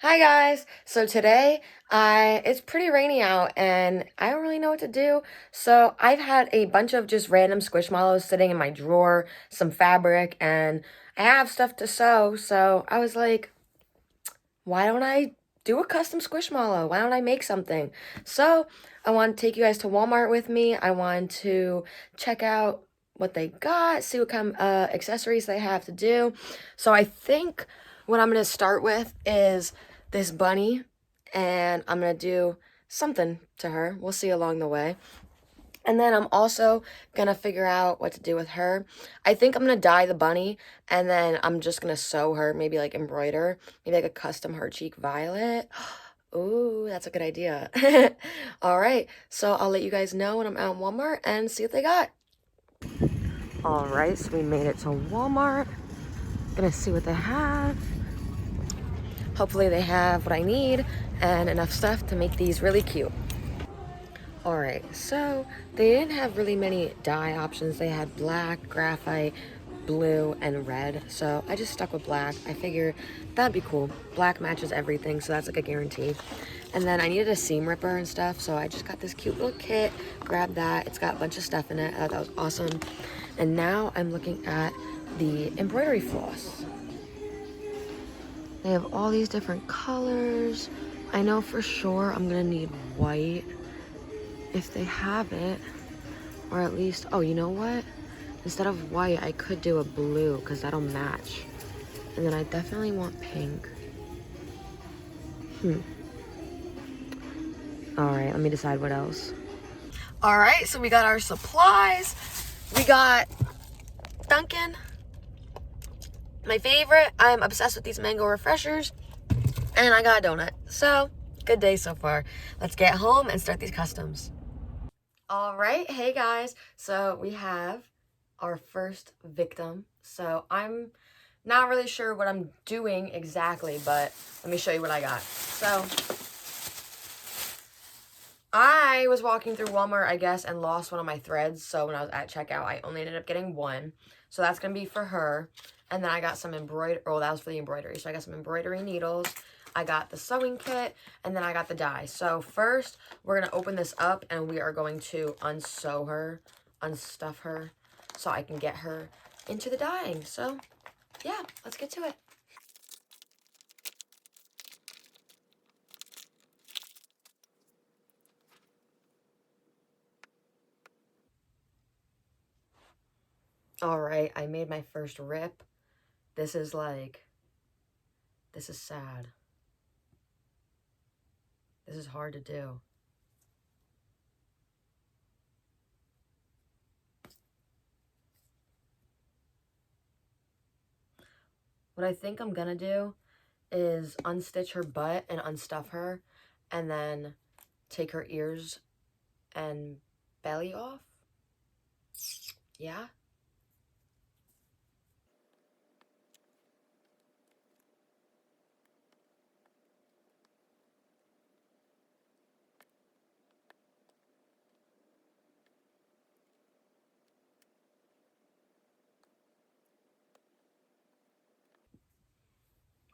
Hi guys. So today it's pretty rainy out and I don't really know what to do. So I've had a bunch of just random squishmallows sitting in my drawer, some fabric, and I have stuff to sew. So I was like, why don't I do a custom squishmallow? Why don't I make something? So I want to take you guys to Walmart with me. I want to check out what they got, see what kind of accessories they have to do. So I think what I'm going to start with is this bunny, and I'm going to do something to her. We'll see along the way. And then I'm also gonna figure out what to do with her. I think I'm gonna dye the bunny, and then I'm just gonna sew her, maybe like embroider, maybe like a custom heart cheek violet. Ooh, that's a good idea. All right, so I'll let you guys know when I'm out in Walmart and see what they got. All right, so we made it to Walmart. Gonna see what they have. Hopefully they have what I need and enough stuff to make these really cute. Alright, so they didn't have really many dye options. They had black, graphite, blue, and red. So I just stuck with black. I figured that'd be cool. Black matches everything, so that's like a guarantee. And then I needed a seam ripper and stuff, so I just got this cute little kit, grabbed that. It's got a bunch of stuff in it. I thought that was awesome. And now I'm looking at the embroidery floss. They have all these different colors. I know for sure I'm gonna need white if they have it, or at least, oh, you know what? Instead of white, I could do a blue because that'll match. And then I definitely want pink. All right, let me decide what else. All right, so we got our supplies. We got Dunkin', my favorite. I'm obsessed with these mango refreshers. And I got a donut. So, good day so far. Let's get home and start these customs. All right, hey guys. So we have our first victim. So I'm not really sure what I'm doing exactly, but let me show you what I got. So I was walking through Walmart, I guess, and lost one of my threads. So when I was at checkout, I only ended up getting one. So that's going to be for her. And then I got some embroidery. Oh, that was for the embroidery. So I got some embroidery needles. I got the sewing kit, and then I got the dye. So first, we're going to open this up, and we are going to unsew her, unstuff her, so I can get her into the dyeing. So, yeah, let's get to it. All right, I made my first rip. This is sad. This is hard to do. What I think I'm gonna do is unstitch her butt and unstuff her, and then take her ears and belly off. Yeah?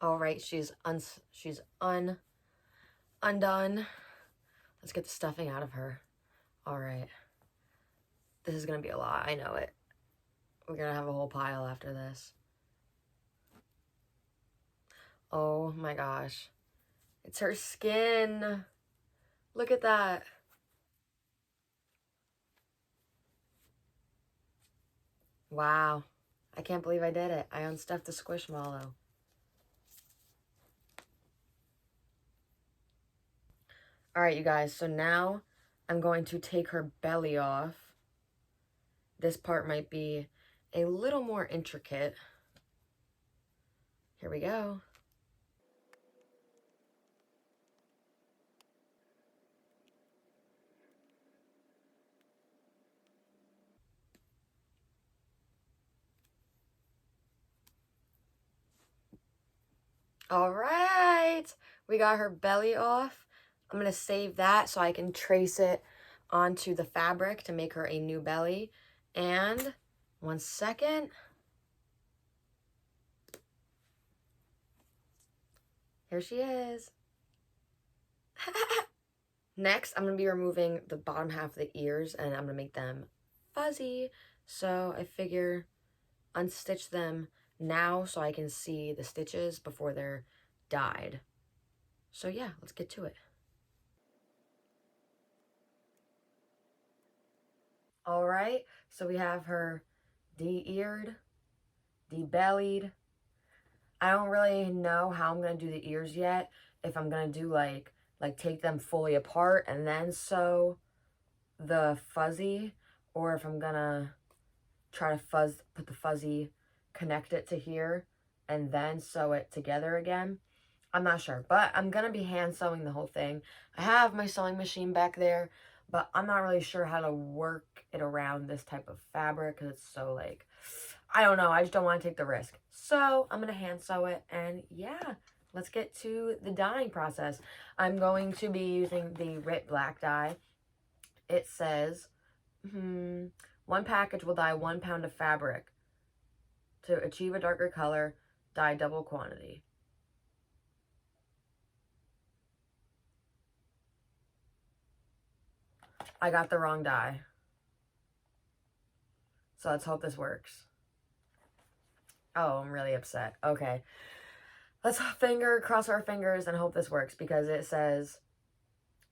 All right, she's undone. Let's get the stuffing out of her. All right. This is gonna be a lot. I know it. We're gonna have a whole pile after this. Oh my gosh. It's her skin. Look at that. Wow. I can't believe I did it. I unstuffed the squishmallow. All right, you guys. So now I'm going to take her belly off. This part might be a little more intricate. Here we go. All right, we got her belly off. I'm gonna save that so I can trace it onto the fabric to make her a new belly. And 1 second. Here she is. Next, I'm going to be removing the bottom half of the ears and I'm going to make them fuzzy. So I figure unstitch them now so I can see the stitches before they're dyed. So yeah, let's get to it. All right, so we have her de-eared, de-bellied. I don't really know how I'm gonna do the ears yet. If I'm gonna do like take them fully apart and then sew the fuzzy, or if I'm gonna try to put the fuzzy, connect it to here, and then sew it together again. I'm not sure, but I'm gonna be hand sewing the whole thing. I have my sewing machine back there, but I'm not really sure how to work it around this type of fabric because it's so like, I don't know, I just don't want to take the risk. So I'm gonna hand sew it, and yeah, let's get to the dyeing process. I'm going to be using the Rit Black dye. It says, one package will dye 1 pound of fabric. To achieve a darker color, dye double quantity. I got the wrong dye. So let's hope this works. Oh, I'm really upset. Okay. Let's cross our fingers and hope this works because it says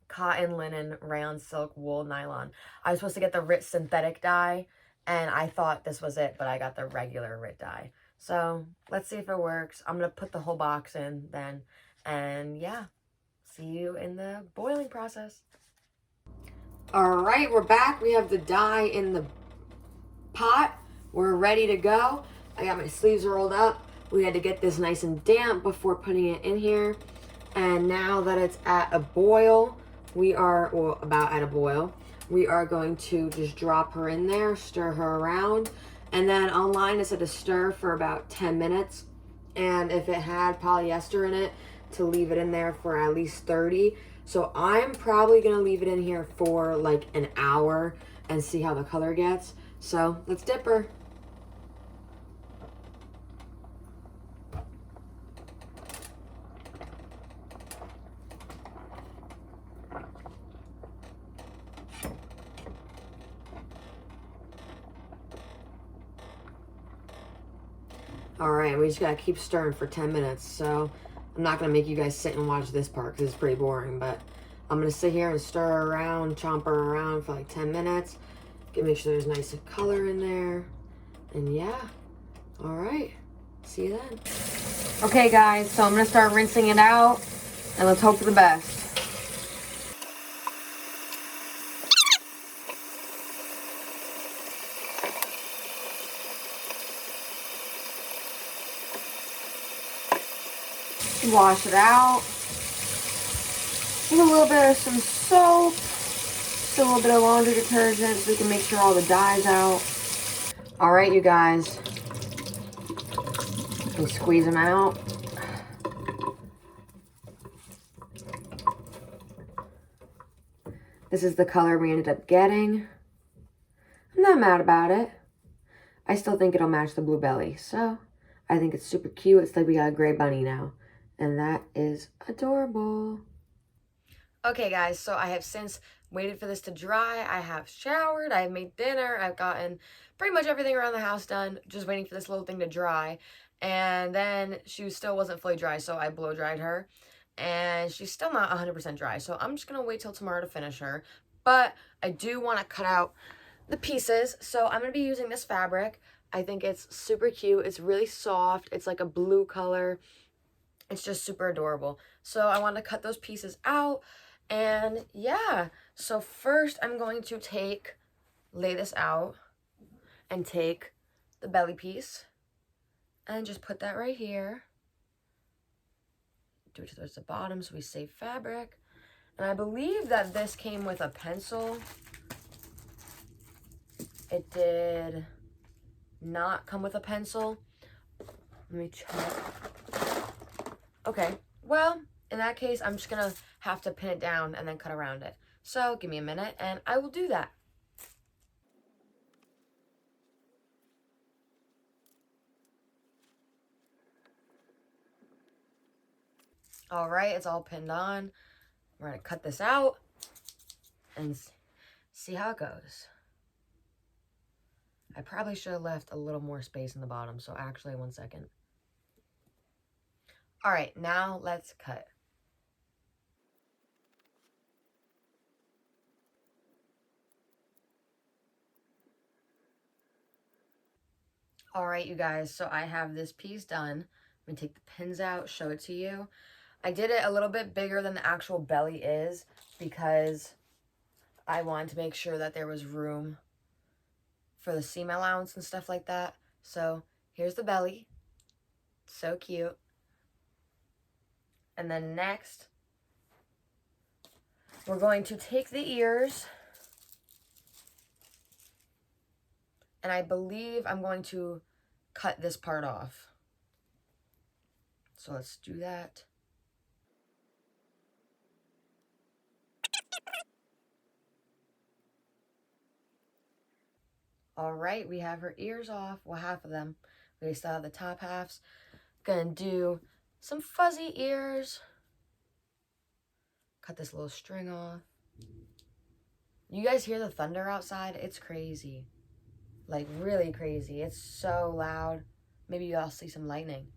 cotton, linen, rayon, silk, wool, nylon. I was supposed to get the Rit synthetic dye and I thought this was it, but I got the regular Rit dye. So let's see if it works. I'm going to put the whole box in then. And yeah, see you in the boiling process. All right, we're back. We have the dye in the pot. We're ready to go. I got my sleeves rolled up. We had to get this nice and damp before putting it in here. And now that it's at a boil, about at a boil, we are going to just drop her in there, stir her around. And then online it said to stir for about 10 minutes. And if it had polyester in it, to leave it in there for at least 30. So I'm probably gonna leave it in here for like an hour and see how the color gets. So let's dip her. All right, we just gotta keep stirring for 10 minutes. So I'm not gonna make you guys sit and watch this part because it's pretty boring, but I'm gonna sit here and stir her around, chomp her around for like 10 minutes. Make sure there's nice color in there. And yeah, all right, see you then. Okay guys, so I'm gonna start rinsing it out and let's hope for the best. Wash it out with a little bit of some soap, just a little bit of laundry detergent so we can make sure all the dye's out. All right, you guys, we squeeze them out. This is the color we ended up getting. I'm not mad about it. I still think it'll match the blue belly, so I think it's super cute. It's like we got a gray bunny now, and that is adorable. Okay guys, so I have since waited for this to dry. I have showered, I have made dinner, I've gotten pretty much everything around the house done, just waiting for this little thing to dry. And then she still wasn't fully dry, so I blow dried her. And she's still not 100% dry, so I'm just going to wait till tomorrow to finish her. But I do want to cut out the pieces, so I'm going to be using this fabric. I think it's super cute. It's really soft. It's like a blue color. It's just super adorable. So I want to cut those pieces out. And yeah, so first I'm going to lay this out and take the belly piece and just put that right here. Do it towards the bottom so we save fabric. And I believe that this came with a pencil. It did not come with a pencil. Let me check. Okay, well, in that case, I'm just gonna have to pin it down and then cut around it. So give me a minute and I will do that. All right, it's all pinned on. We're gonna cut this out and see how it goes. I probably should have left a little more space in the bottom, so actually, 1 second. All right, now let's cut. All right, you guys, so I have this piece done. I'm gonna take the pins out, show it to you. I did it a little bit bigger than the actual belly is because I wanted to make sure that there was room for the seam allowance and stuff like that. So here's the belly, so cute. And then next, we're going to take the ears, and I believe I'm going to cut this part off. So let's do that. All right, we have her ears off. Well, half of them. We still have the top halves. Gonna do some fuzzy ears. Cut this little string off. You guys hear the thunder outside? It's crazy. Like, really crazy. It's so loud. Maybe y'all see some lightning.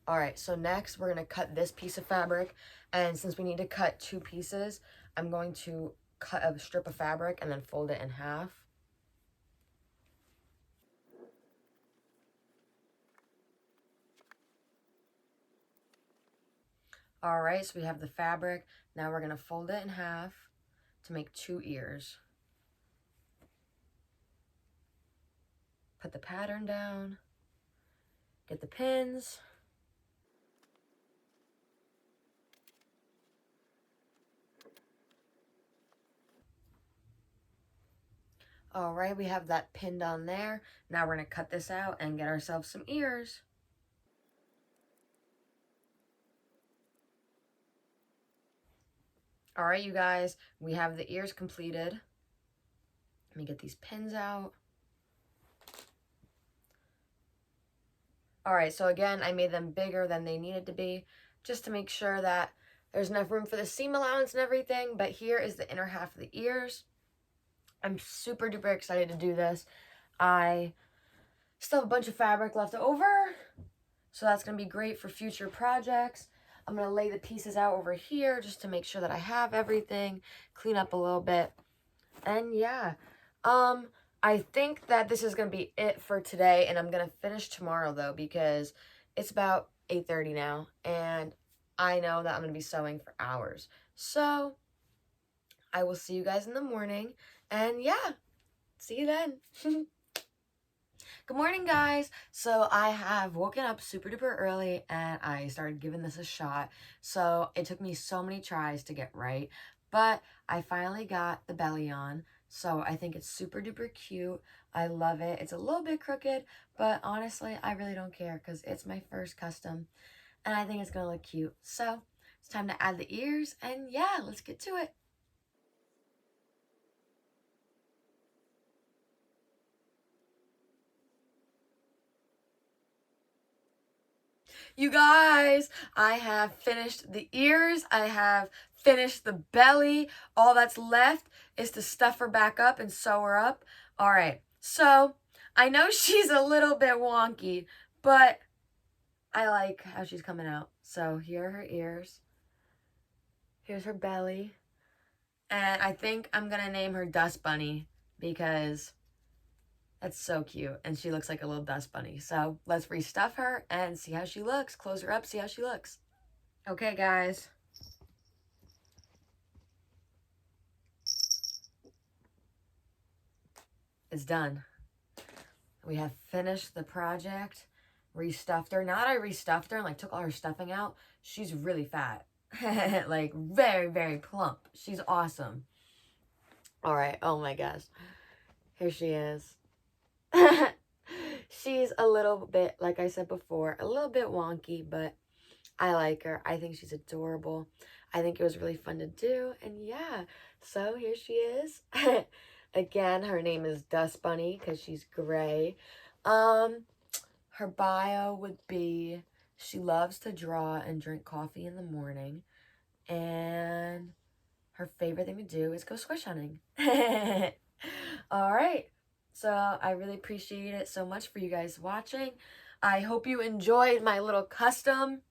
All right, so next we're gonna cut this piece of fabric. And since we need to cut 2 pieces, I'm going to cut a strip of fabric and then fold it in half. All right, so we have the fabric. Now we're gonna fold it in half to make 2 ears. Put the pattern down, get the pins. All right, we have that pinned on there. Now we're gonna cut this out and get ourselves some ears. All right, you guys, we have the ears completed. Let me get these pins out. All right, so again, I made them bigger than they needed to be just to make sure that there's enough room for the seam allowance and everything, but here is the inner half of the ears. I'm super duper excited to do this. I still have a bunch of fabric left over, so that's gonna be great for future projects. I'm gonna lay the pieces out over here just to make sure that I have everything, clean up a little bit, and yeah. I think that this is gonna be it for today, and I'm gonna finish tomorrow though because it's about 8:30 now, and I know that I'm gonna be sewing for hours. So I will see you guys in the morning, and yeah, see you then. Good morning, guys. So I have woken up super duper early and I started giving this a shot. So it took me so many tries to get right, but I finally got the belly on. So I think it's super duper cute. I love it. It's a little bit crooked, but honestly, I really don't care because it's my first custom and I think it's gonna look cute. So it's time to add the ears, and yeah, let's get to it. You guys, I have finished the ears. I have finished the belly. All that's left is to stuff her back up and sew her up. All right, so I know she's a little bit wonky, but I like how she's coming out. So here are her ears. Here's her belly. And I think I'm gonna name her Dust Bunny because that's so cute. And she looks like a little dust bunny. So let's restuff her and see how she looks. Close her up, see how she looks. Okay, guys. It's done. We have finished the project. Restuffed her. Now that I restuffed her and like took all her stuffing out, she's really fat. Like very, very plump. She's awesome. All right. Oh my gosh. Here she is. She's a little bit, like I said before, a little bit wonky, but I like her. I think she's adorable. I think it was really fun to do. And yeah, so here she is. Again, her name is Dust Bunny because she's gray. Her bio would be She loves to draw and drink coffee in the morning. And her favorite thing to do is go squish hunting. All right. So I really appreciate it so much for you guys watching. I hope you enjoyed my little custom.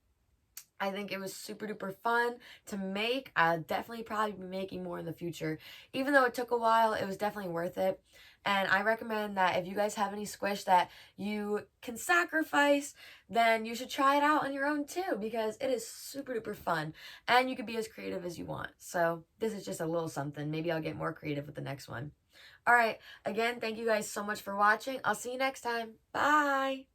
I think it was super duper fun to make. I'll definitely probably be making more in the future. Even though it took a while, it was definitely worth it. And I recommend that if you guys have any squish that you can sacrifice, then you should try it out on your own too, because it is super duper fun. And you can be as creative as you want. So this is just a little something. Maybe I'll get more creative with the next one. All right. Again, thank you guys so much for watching. I'll see you next time. Bye.